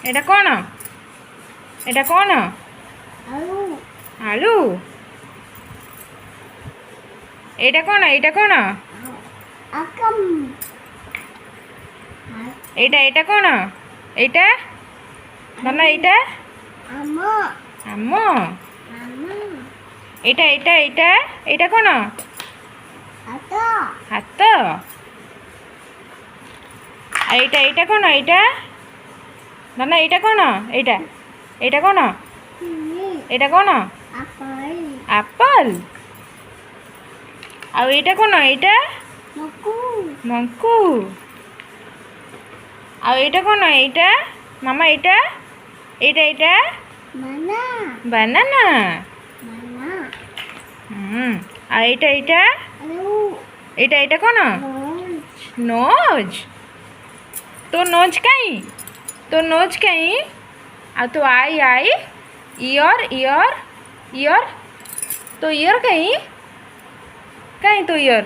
এটা কোন? এটা কোন? আলু আলু। এটা কোন? এটা কোন? আকাম এটা কোন? এইটা না, এইটা আমা আম্মু। আমা এটা কোন? আতা হাত। আর এটা কোন? এইটা না, এটা কোন? এটা কোন? চিনি এটা কোন? Apple apple. আর এটা কোন? এইটা মকু মঙ্কু। আর এটা কোন? এইটা মামা, এটা মানা বানানা। মানা আর এটা আলু এটা কোন? রোজ নোজ। तो नोज कहीं आ तो आई ईयर तो ईयर कहीं कहीं तो ईयर